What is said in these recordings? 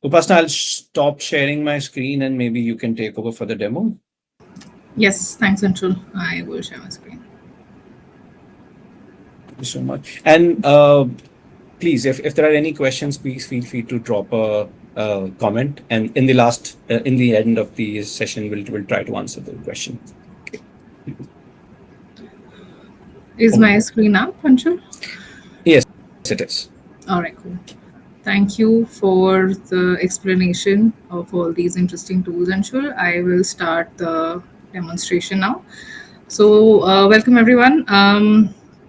Upasna, I'll stop sharing my screen and maybe you can take over for the demo. Yes, thanks, Anshul. I will share my screen. Thank you so much. And please, if there are any questions, please feel free to drop a comment. And in the end of the session, we'll try to answer the question. Okay. Is my screen up, Anshul? Yes, it is. All right, cool. Thank you for the explanation of all these interesting tools, Anshul. I will start the demonstration now. So, welcome everyone.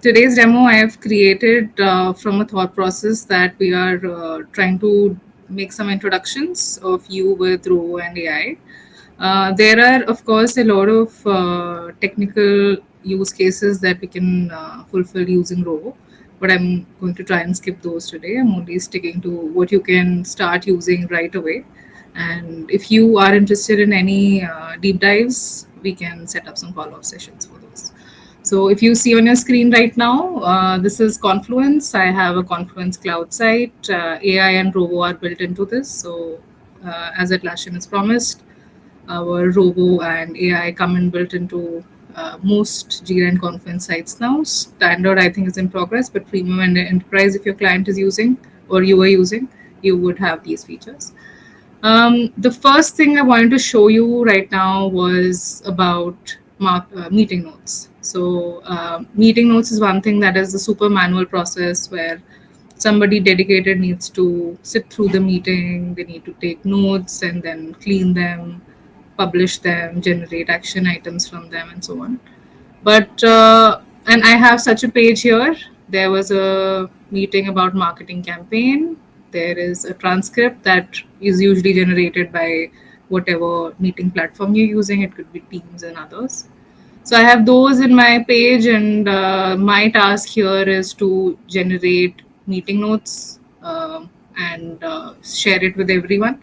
Today's demo I have created from a thought process that we are trying to make some introductions of you with Rovo and AI. There are, of course, a lot of technical use cases that we can fulfill using Rovo, but I'm going to try and skip those today. I'm only sticking to what you can start using right away. And if you are interested in any deep dives, we can set up some follow up sessions for those. So if you see on your screen right now, this is Confluence. I have a Confluence cloud site. AI and Rovo are built into this. So as Atlassian has promised, our Rovo and AI come in built into most Jira and Confluence sites now. Standard, I think, is in progress, but Premium and Enterprise, if your client is using or you are using, you would have these features. The first thing I wanted to show you right now was about meeting notes. So, meeting notes is one thing that is a super manual process where somebody dedicated needs to sit through the meeting, they need to take notes and then clean them, publish them, generate action items from them, and so on. But and I have such a page here. There was a meeting about marketing campaign. There is a transcript that is usually generated by whatever meeting platform you're using. It could be Teams and others. So I have those in my page, and my task here is to generate meeting notes and share it with everyone.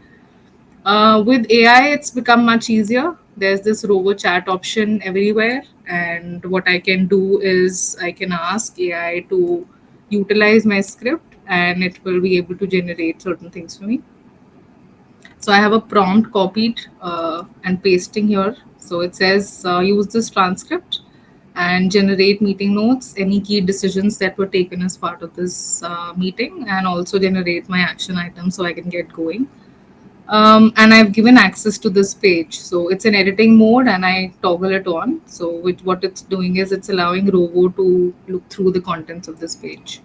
With AI, it's become much easier. There's this Rovo chat option everywhere, and what I can do is I can ask AI to utilize my script, and it will be able to generate certain things for me. So I have a prompt copied and pasting here. So it says use this transcript and generate meeting notes, any key decisions that were taken as part of this meeting, and also generate my action items so I can get going. And I've given access to this page. So it's in editing mode and I toggle it on. So with what it's doing is it's allowing Rovo to look through the contents of this page.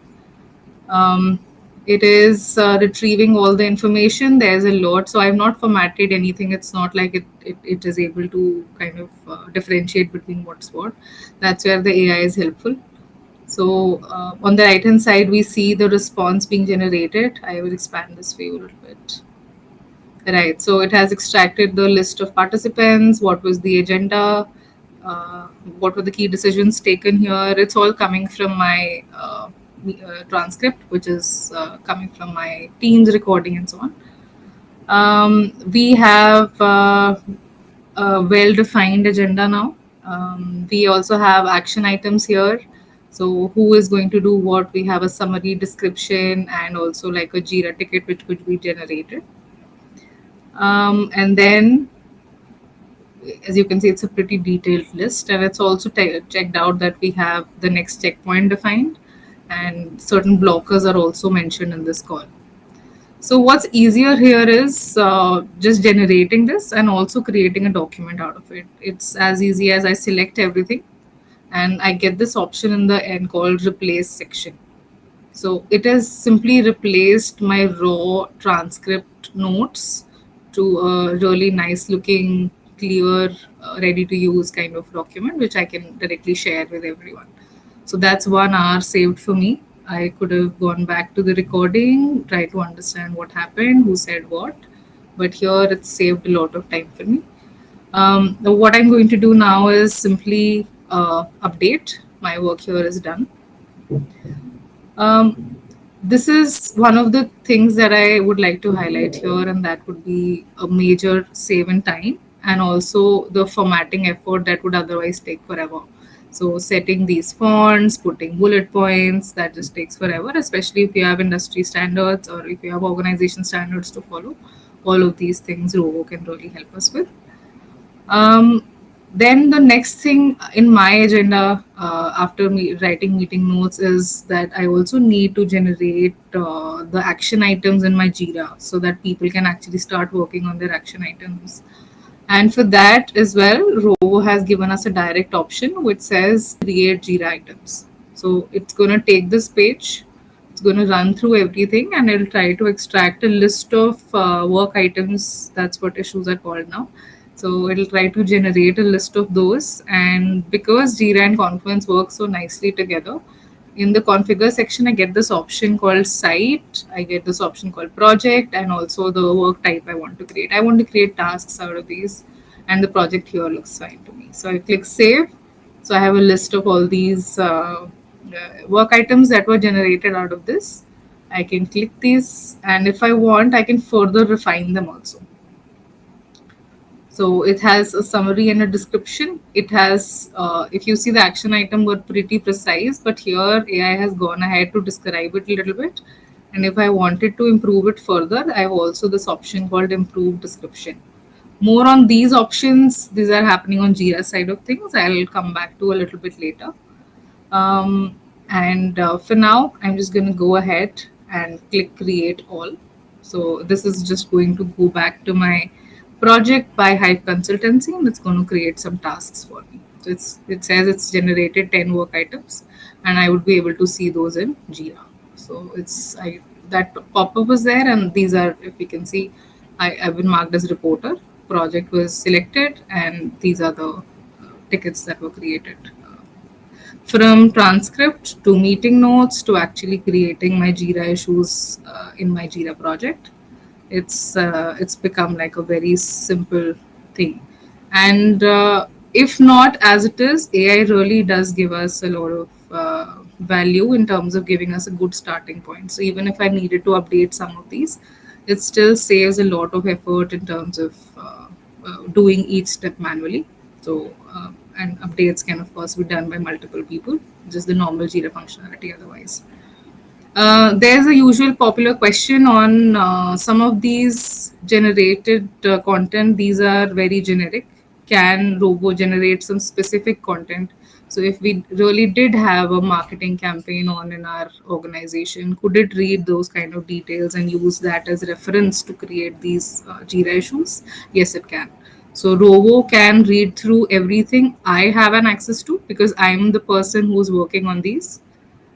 Um, it is retrieving all the information. There's a lot. So I've not formatted anything. It's not like it is able to kind of differentiate between what's what. That's where the AI is helpful. So on the right hand side, we see the response being generated. I will expand this for you a little bit. Right. So it has extracted the list of participants, what was the agenda, what were the key decisions taken here. It's all coming from my transcript, which is coming from my Teams recording and so on. We have a well defined agenda now. We also have action items here. So, who is going to do what? We have a summary description and also like a Jira ticket, which could be generated. And then, as you can see, it's a pretty detailed list, and it's also checked out that we have the next checkpoint defined, and certain blockers are also mentioned in this call. So what's easier here is just generating this and also creating a document out of it. It's as easy as I select everything, and I get this option in the end called replace section. So it has simply replaced my raw transcript notes to a really nice looking, clear, ready to use kind of document, which I can directly share with everyone. So that's 1 hour saved for me. I could have gone back to the recording, try to understand what happened, who said what, but here it's saved a lot of time for me. What I'm going to do now is simply update. My work here is done. This is one of the things that I would like to highlight here, and that would be a major save in time and also the formatting effort that would otherwise take forever. So setting these fonts, putting bullet points, that just takes forever, especially if you have industry standards or if you have organization standards to follow. All of these things Rovo can really help us with. Um, then the next thing in my agenda after me writing meeting notes is that I also need to generate the action items in my Jira so that people can actually start working on their action items. And for that as well, Rovo has given us a direct option which says create Jira items. So it's going to take this page, it's going to run through everything, and it'll try to extract a list of work items. That's what issues are called now. So it'll try to generate a list of those. And because Jira and Confluence work so nicely together, in the configure section, I get this option called site, I get this option called project, and also the work type I want to create. I want to create tasks out of these, and the project here looks fine to me. So I click save. So I have a list of all these work items that were generated out of this. I can click these, and if I want, I can further refine them also. So it has a summary and a description. It has, if you see the action item were pretty precise, but here AI has gone ahead to describe it a little bit. And if I wanted to improve it further, I have also this option called improve description. More on these options, these are happening on Jira side of things. I'll come back to a little bit later. And for now, I'm just going to go ahead and click create all. So this is just going to go back to my project by Hive Consultancy, and it's going to create some tasks for me. So it says it's generated 10 work items, and I would be able to see those in Jira. So that pop-up was there, and these are, if you can see, I've been marked as reporter. Project was selected, and these are the tickets that were created. From transcript to meeting notes to actually creating my Jira issues in my Jira project, it's become like a very simple thing. And if not as it is, AI really does give us a lot of value in terms of giving us a good starting point. So even if I needed to update some of these, it still saves a lot of effort in terms of doing each step manually. So and updates can of course be done by multiple people, just the normal Jira functionality otherwise. There's a usual popular question on some of these generated content. These are very generic. Can Robo generate some specific content? So if we really did have a marketing campaign on in our organization, could it read those kind of details and use that as reference to create these Jira issues? Yes, it can. So Rovo can read through everything I have an access to because I'm the person who's working on these,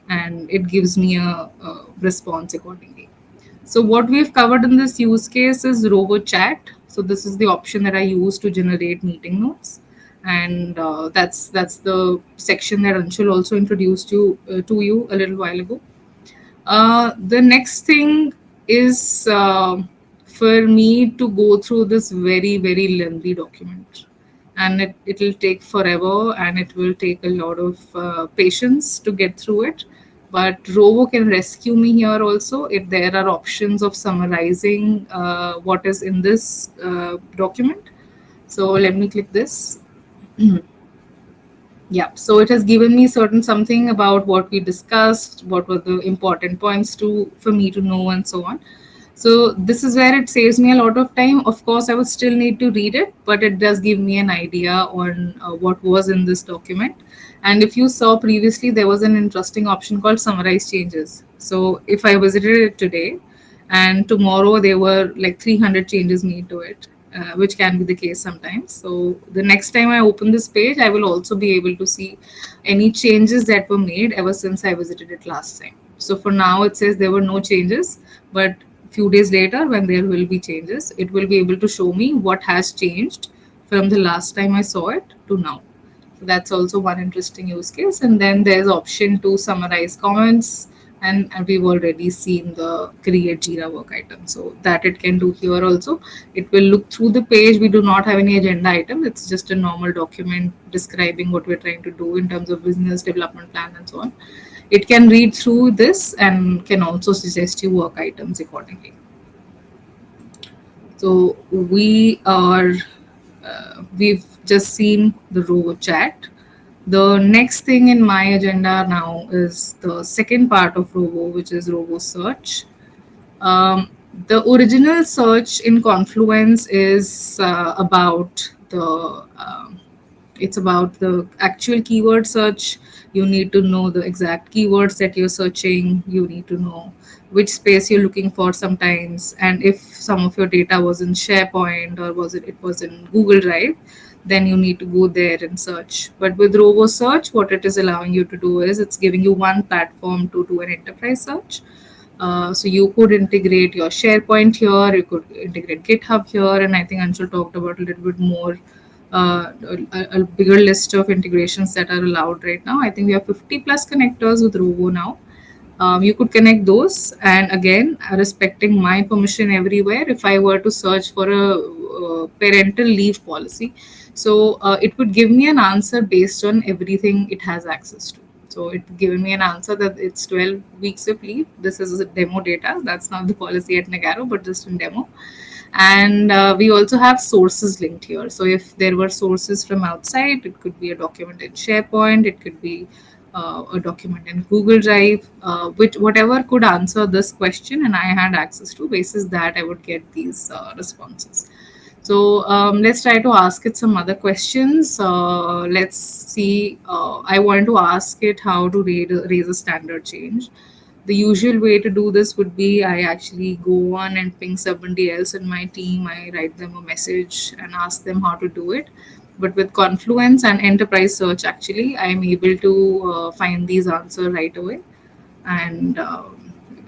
and it gives me a response accordingly. So what we've covered in this use case is Rovo Chat. So this is the option that I use to generate meeting notes, and that's the section that Anshul also introduced you to you a little while ago. The next thing is for me to go through this very lengthy document, and it'll take forever, and it will take a lot of patience to get through it. But Rovo can rescue me here also if there are options of summarizing what is in this document. So let me click this. Yeah, so it has given me certain something about what we discussed, what were the important points to for me to know, and so on. So this is where it saves me a lot of time. Of course, I would still need to read it, but it does give me an idea on what was in this document. And if you saw previously, there was an interesting option called summarize changes. So if I visited it today, and tomorrow there were like 300 changes made to it, which can be the case sometimes. So the next time I open this page, I will also be able to see any changes that were made ever since I visited it last time. So for now, it says there were no changes, but few days later, when there will be changes, it will be able to show me what has changed from the last time I saw it to now. So that's also one interesting use case. And then there's option to summarize comments, and we've already seen the create Jira work item. So that it can do here also. It will look through the page. We do not have any agenda item. It's just a normal document describing what we're trying to do in terms of business development plan and so on. It can read through this and can also suggest you work items accordingly. So we've just seen the Rovo chat. The next thing in my agenda now is the second part of Rovo, which is Rovo Search. Um, the original search in Confluence is about it's about the actual keyword search. You need to know the exact keywords that you're searching. You need to know which space you're looking for sometimes, and if some of your data was in SharePoint or was in Google Drive, then you need to go there and search. But with Rovo Search, what it is allowing you to do is it's giving you one platform to do an enterprise search. So you could integrate your SharePoint here, you could integrate GitHub here, and I think Anshul talked about a little bit more, a bigger list of integrations that are allowed right now. I think we have 50 plus connectors with Rovo now. You could connect those, and again, respecting my permission everywhere. If I were to search for a parental leave policy, so it would give me an answer based on everything it has access to. So it given me an answer that it's 12 weeks of leave. This is a demo data. That's not the policy at Nagarro, but just in demo. And we also have sources linked here. So if there were sources from outside, it could be a document in SharePoint, it could be a document in Google Drive, which whatever could answer this question, and I had access to. Basis that I would get these responses. So let's try to ask it some other questions. Let's see. I want to ask it how to raise a standard change. The usual way to do this would be I actually go on and ping somebody else in my team. I write them a message and ask them how to do it. But with Confluence and Enterprise Search, actually, I'm able to find these answers right away. And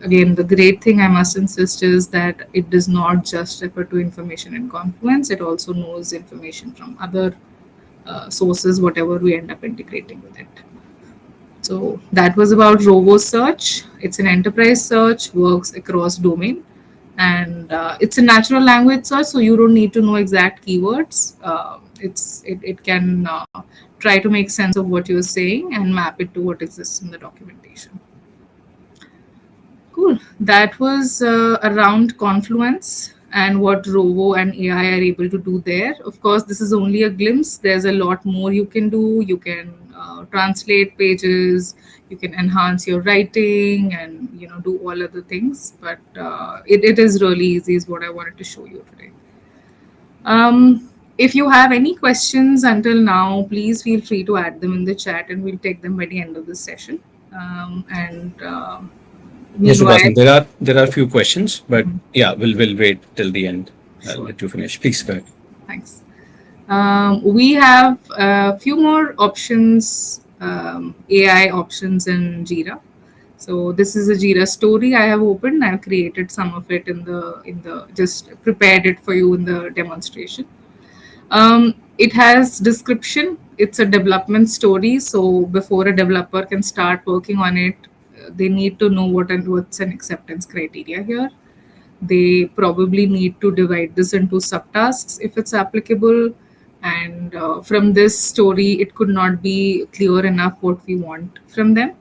again, the great thing I must insist is that it does not just refer to information in Confluence, it also knows information from other sources, whatever we end up integrating with it. So that was about Rovo Search. It's an enterprise search, works across domain, and it's a natural language search, so you don't need to know exact keywords. It can try to make sense of what you're saying and map it to what exists in the documentation. Cool. That was around Confluence and what Rovo and AI are able to do there. Of course, this is only a glimpse. There's a lot more you can do. You can translate pages. You can enhance your writing, and do all other things. But it is really easy, is what I wanted to show you today. If you have any questions until now, please feel free to add them in the chat, and we'll take them by the end of this session. Yes, Meanwhile- Subhasan, there are a few questions, but yeah, we'll wait till the end. I'll Sure. let you finish. Please go ahead. Thanks. We have a few more options, AI options in Jira. So this is a Jira story I have opened. I've created some of it in the just prepared it for you in the demonstration. It has description. It's a development story. So before a developer can start working on it, they need to know what's an acceptance criteria here. They probably need to divide this into subtasks if it's applicable. And from this story, it could not be clear enough what we want from them.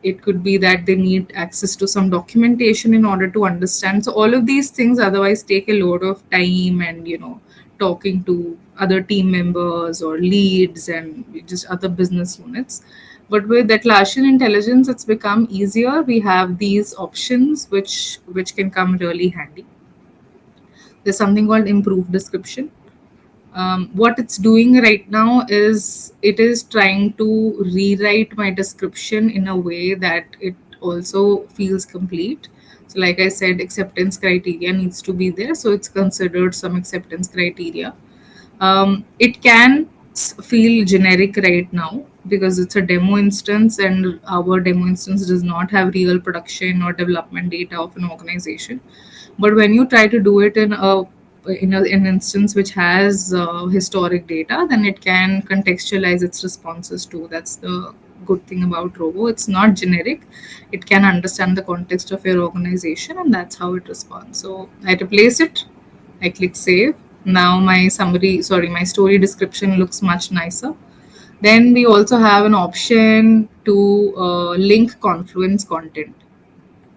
It could be that they need access to some documentation in order to understand. So all of these things otherwise take a lot of time and talking to other team members or leads and just other business units. But with Atlassian Intelligence, it's become easier. We have these options which can come really handy. There's something called improved description. What it's doing right now is it is trying to rewrite my description in a way that it also feels complete. So like I said, acceptance criteria needs to be there. So it's considered some acceptance criteria. It can feel generic right now because it's a demo instance, and our demo instance does not have real production or development data of an organization. But when you try to do it in an instance which has historic data, then it can contextualize its responses too. That's the good thing about Rovo. It's not generic. It can understand the context of your organization, and that's how it responds. So I replace it. I click save. Now my story description looks much nicer. Then we also have an option to link Confluence content.